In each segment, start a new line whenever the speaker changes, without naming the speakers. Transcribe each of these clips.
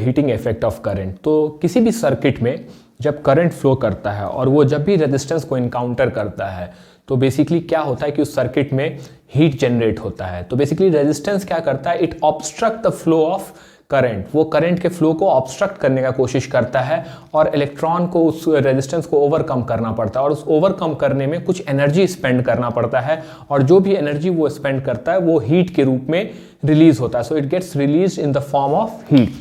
Heating effect of current. तो किसी भी सर्किट में जब करंट फ्लो करता है और वो जब भी रेजिस्टेंस को इनकाउंटर करता है तो बेसिकली क्या होता है कि उस सर्किट में हीट जनरेट होता है। तो बेसिकली रेजिस्टेंस क्या करता है, it obstruct the flow of current, वो करंट के फ्लो को ऑब्स्ट्रक्ट करने का कोशिश करता है और इलेक्ट्रॉन को उस रेजिस्टेंस को ओवरकम करना पड़ता है और उस ओवरकम करने में कुछ एनर्जी स्पेंड करना पड़ता है और जो भी एनर्जी वो स्पेंड करता है वो हीट के रूप में रिलीज होता है। So it gets release in the form of heat.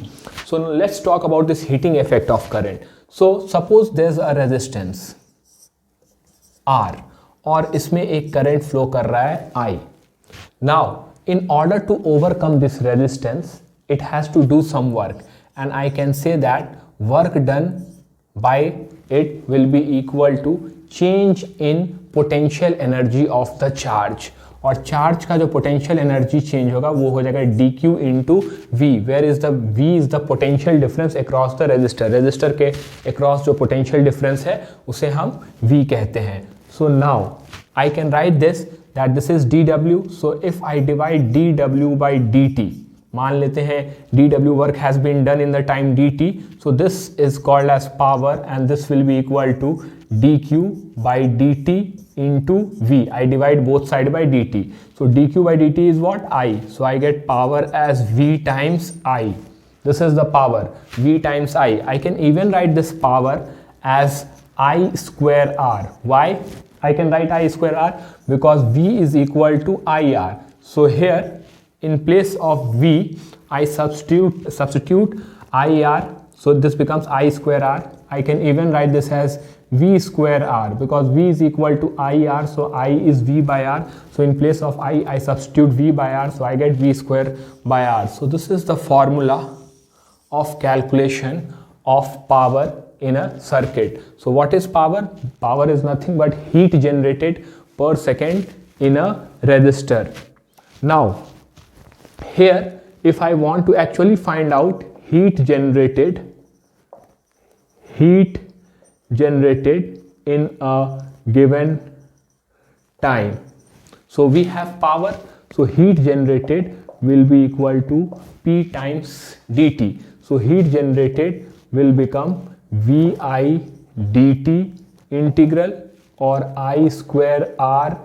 So let's talk about this heating effect of current. So suppose there is a resistance R और इसमें एक करंट फ्लो कर रहा है I। Now in order to overcome this resistance it has to do some work, and I can say that work done by it will be equal to change in potential energy of the charge। और charge का जो potential energy change होगा वो हो जाएगा dq into v, where is the v is the potential difference across the resistor. Resistor के across जो potential difference है उसे हम v कहते हैं। So now I can write this that this is dw। So if I divide dw by dt, मान लेते हैं dw work has been done in the time dt, so this is called as power and this will be equal to dq by dt into v। I divide both side by dt, so dq by dt is what, I, so I get power as v times I। This is the power, v times I। I can even write this power as I square r। Why I can write I square r? Because v is equal to IR। So here in place of v I substitute IR, so this becomes I square r। I can even write this as v square r because v is equal to IR, so I is v by r, so in place of I substitute v by r, so I get v square by r। So this is the formula of calculation of power in a circuit। So what is power? Power is nothing but heat generated per second in a resistor। Now here if I want to actually find out heat generated in a given time, so we have power, so heat generated will be equal to P times dt। So heat generated will become VI dt integral or I square r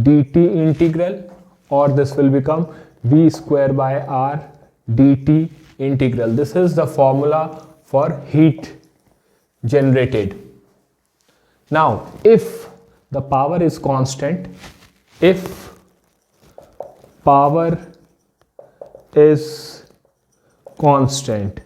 dt integral, or this will become v square by r dt integral। This is the formula for heat generated। Now if the power is constant, if power is constant,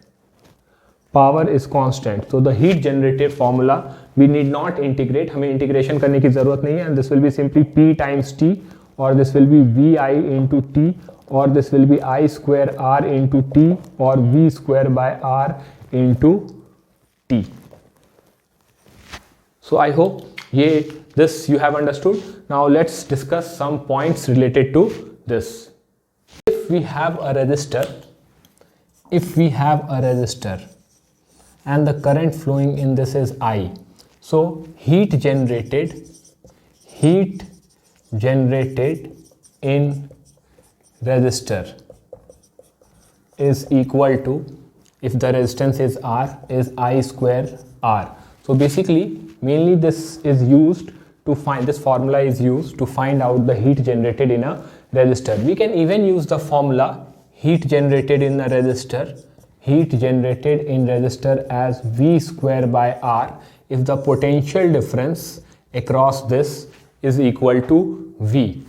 so the heat generated formula we need not integrate, हमें integration करने की जरूरत नहीं है, and this will be simply P times T, or this will be VI into T, or this will be I square R into T, or V square by R into T। So I hope this you have understood। Now let's discuss some points related to this। If we have a resistor and the current flowing in this is I, so heat generated in resistor is equal to, if the resistance is R, is I square R। So basically mainly this is used to find, this formula is used to find out the heat generated in a resistor। We can even use the formula heat generated in a resistor, as V square by R if the potential difference across this is equal to V।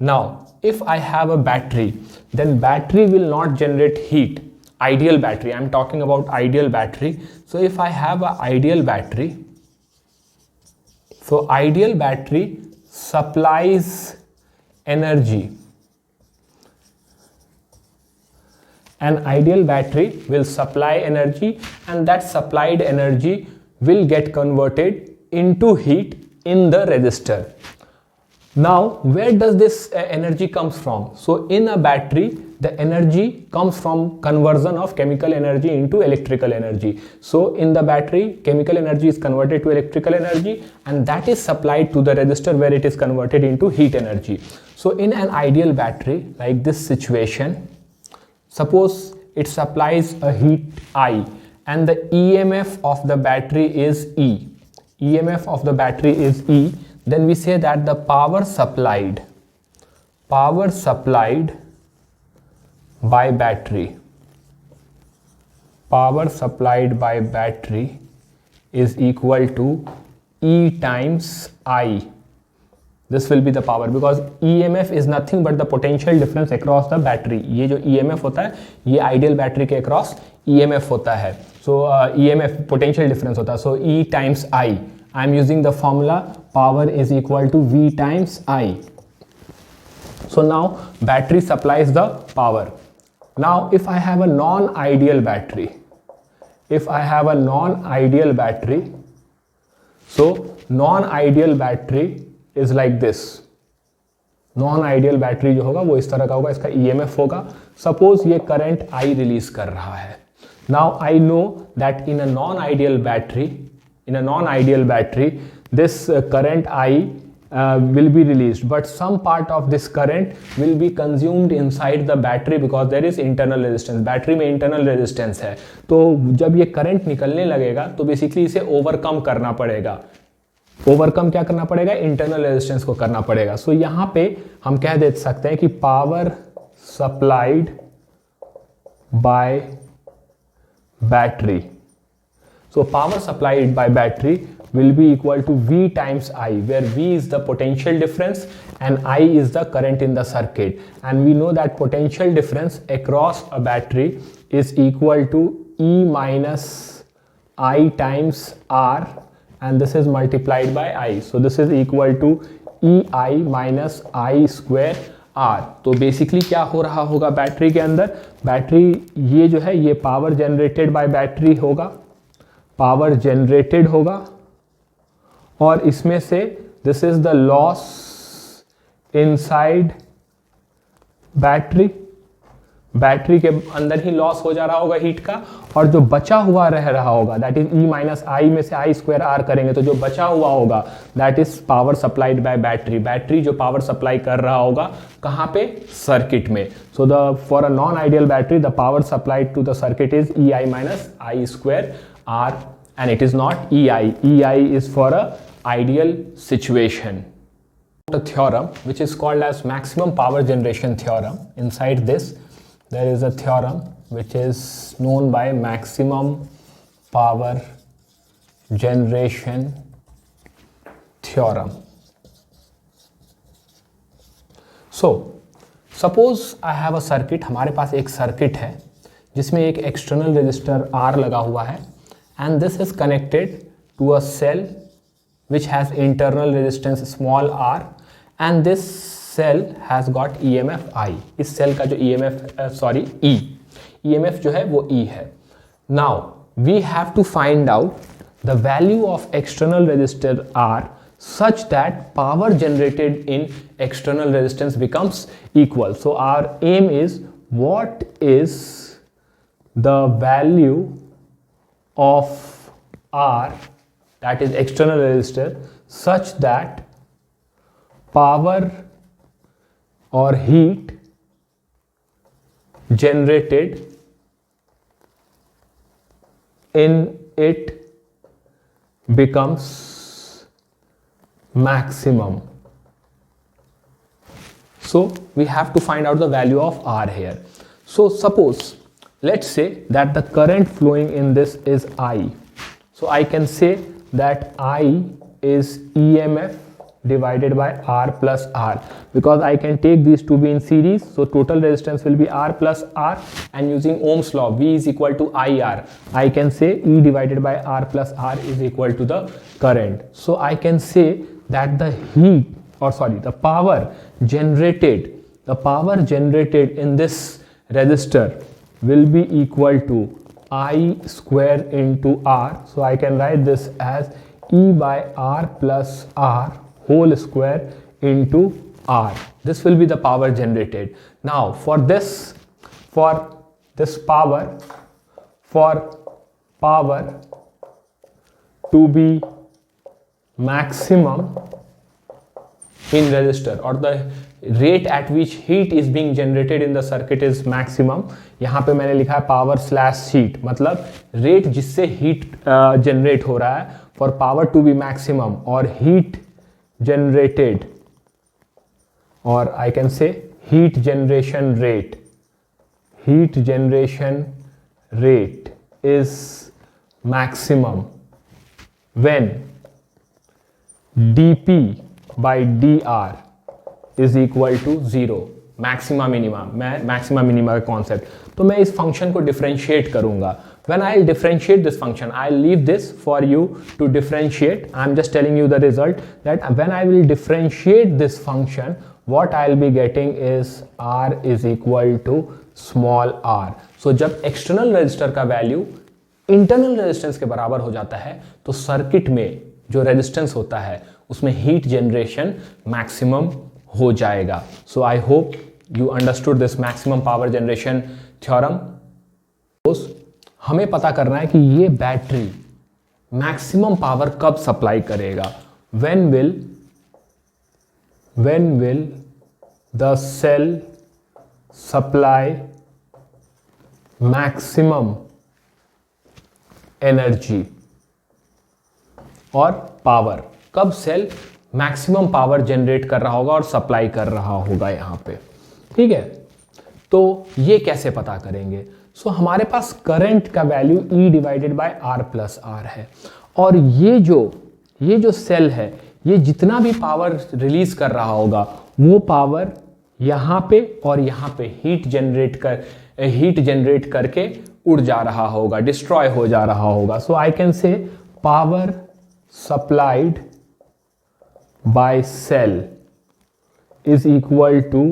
Now if I have a battery, then battery will not generate heat, ideal battery, I am talking about ideal battery। So if I have an ideal battery, so ideal battery supplies energy, an ideal battery will supply energy, and that supplied energy will get converted into heat in the resistor। Now where does this energy comes from? So in a battery the energy comes from conversion of chemical energy into electrical energy। So in the battery chemical energy is converted to electrical energy, and that is supplied to the resistor where it is converted into heat energy। So in an ideal battery like this situation, suppose it supplies a heat I, and the EMF of the battery is E. EMF of the battery is E. Then we say that the power supplied by battery is equal to E times I. This will be the power, because EMF is nothing but the potential difference across the battery. ये जो EMF होता है ये ideal battery के across EMF होता है. So EMF potential difference होता है. So E times I. I am using the formula power is equal to V times I. So now battery supplies the power. Now if I have a non-ideal battery, so non-ideal battery is like this. Non-ideal battery जो होगा वो इस तरह का होगा, इसका EMF होगा. Suppose ये current I रिलीज कर रहा है. Now I know that in a non-ideal battery, this current I will be released, but some part of this current will be consumed inside the battery because there is internal resistance. Battery में internal resistance है, तो जब ये current निकलने लगेगा तो basically इसे overcome करना पड़ेगा. ओवरकम क्या करना पड़ेगा? इंटरनल रेजिस्टेंस को करना पड़ेगा. सो यहाँ पे हम कह दे सकते हैं कि power supplied by battery. So power supplied by battery will be equal to V times I, where V is the potential difference and I is the current in the circuit. And we know that potential difference across a battery is equal to E minus I times R, and this is multiplied by I. So this is equal to EI minus I square R. तो basically क्या हो रहा होगा battery के अंदर? Battery ये जो है ये पावर जनरेटेड बाय बैटरी होगा, और इसमें से this is the loss inside battery के अंदर ही लॉस हो जा रहा होगा हीट का, और जो बचा हुआ रह रहा होगा दैट इज E माइनस आई में से आई स्क्वायर आर करेंगे तो जो बचा हुआ होगा that is power supplied by battery जो पावर सप्लाई कर रहा होगा कहाँ पे? सर्किट में. So the for a non ideal battery the power supplied to the circuit is EI minus I square R, and it is not EI. EI is for a ideal situation. A theorem which is called as maximum power generation theorem. Inside this there is a theorem which is known by maximum power generation theorem. So suppose I have a circuit. हमारे पास एक circuit है जिसमें एक external resistor R लगा हुआ है, and this is connected to a cell which has internal resistance small r, and this cell has got EMF I. इस cell का जो EMF जो है वो E है. Now we have to find out the value of external resistor R such that power generated in external resistance becomes equal. So our aim is, what is the value of R, that is external resistor, such that power or heat generated in it becomes maximum. So we have to find out the value of R here. So suppose, let's say that the current flowing in this is I. So I can say that I is EMF divided by R plus R, because I can take these to be in series. So total resistance will be R plus R, and using Ohm's law V is equal to IR, I can say E divided by R plus R is equal to the current. So I can say that the power generated in this resistor will be equal to I square into R. So I can write this as E by R plus R whole square into R. This will be the power generated. Now for power to be maximum, in resistor or the rate at which heat is being generated in the circuit is maximum. यहाँ पे मैंने लिखा है power slash heat, मतलब rate जिससे heat generate हो रहा है for power to be maximum or heat generated, or I can say heat generation rate is maximum when dP by dr is equal to 0. Maxima minima, मैं maxima minima का concept, तो मैं इस function को differentiate करूंगा. When I'll differentiate this function, I'll leave this for you to differentiate. I'm just telling you the result that when I will differentiate this function, what I'll be getting is R is equal to small r. So जब external resistor का value internal resistance के बराबर हो जाता है तो circuit में जो रेजिस्टेंस होता है उसमें हीट जनरेशन मैक्सिमम हो जाएगा. So I hope you understood this maximum power generation theorem. हमें पता करना है कि ये बैटरी मैक्सिमम पावर कब सप्लाई करेगा. When will the cell supply maximum energy और पावर, कब सेल मैक्सिमम पावर जनरेट कर रहा होगा और सप्लाई कर रहा होगा यहां पे. ठीक है, तो ये कैसे पता करेंगे. सो हमारे पास करंट का value E divided by R plus R है और ये जो सेल है ये जितना भी पावर रिलीज कर रहा होगा वो पावर यहाँ पे और यहाँ पे हीट जनरेट करके उड़ जा रहा होगा, डिस्ट्रॉय हो जा रहा होगा. So I can say power supplied by cell is equal to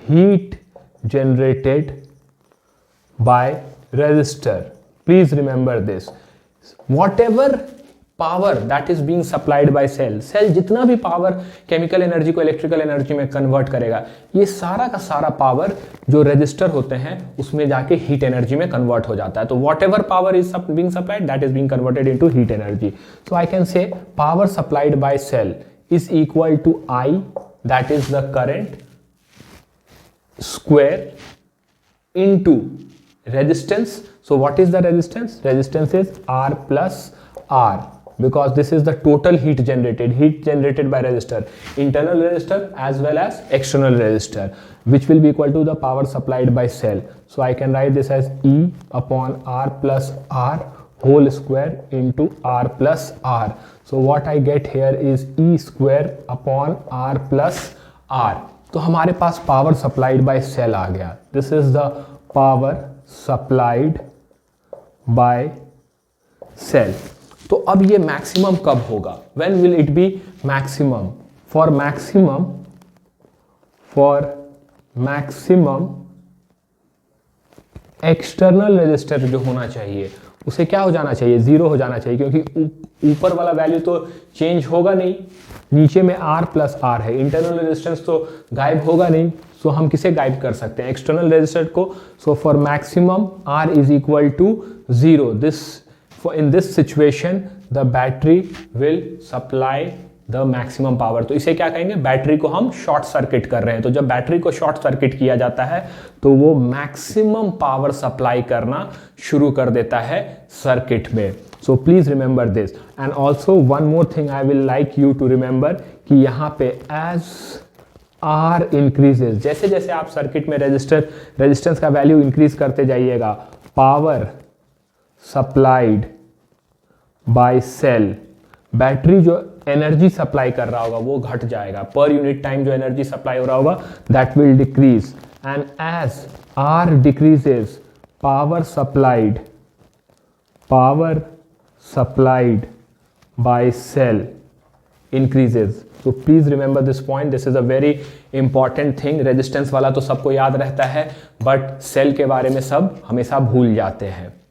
heat generated by resistor. Please remember this. Whatever power that is being supplied by cell जितना भी पावर केमिकल एनर्जी को इलेक्ट्रिकल एनर्जी में convert करेगा, ये सारा का सारा power जो रेजिस्टर होते हैं उसमें जाके हीट एनर्जी में कन्वर्ट हो जाता है. तो whatever power is being supplied that is being converted into heat energy. So I can say power supplied by cell is equal to I, that is the current, square into resistance. So what is the resistance? Resistance is R plus R, because this is the total heat generated by resistor, internal resistor as well as external resistor, which will be equal to the power supplied by cell. So I can write this as E upon R plus R whole square into R plus R. So what I get here is E square upon R plus R. तो हमारे पास power supplied by cell आ गया. This is the power supplied by cell. तो अब ये maximum कब होगा? When will it be maximum? For maximum external resistor जो होना चाहिए उसे क्या हो जाना चाहिए? 0 हो जाना चाहिए, क्योंकि ऊपर वाला वैल्यू तो चेंज होगा नहीं, नीचे में R प्लस R है, इंटरनल रेजिस्टेंस तो गायब होगा नहीं. सो हम किसे गायब कर सकते हैं? एक्सटर्नल रेजिस्टर को. So for maximum R is equal to 0. In this situation the battery will supply the maximum power. तो इसे क्या कहेंगे? बैटरी को हम शॉर्ट सर्किट कर रहे हैं. तो जब बैटरी को शॉर्ट सर्किट किया जाता है तो वो मैक्सिमम पावर सप्लाई करना शुरू कर देता है सर्किट में. So please remember this. And also one more thing I will like you to remember कि यहाँ पे as R increases, जैसे जैसे आप सर्किट में रेजिस्टेंस का वैल्यू इंक्रीज करते जाइएगा, power supplied by cell, battery जो एनर्जी सप्लाई कर रहा होगा वो घट जाएगा. पर यूनिट टाइम जो एनर्जी सप्लाई हो रहा होगा that will decrease. And as R decreases, power supplied by cell increases. So please remember this point. This is a very important thing. Resistance वाला तो सबको याद रहता है, बट सेल के बारे में सब हमेशा भूल जाते हैं.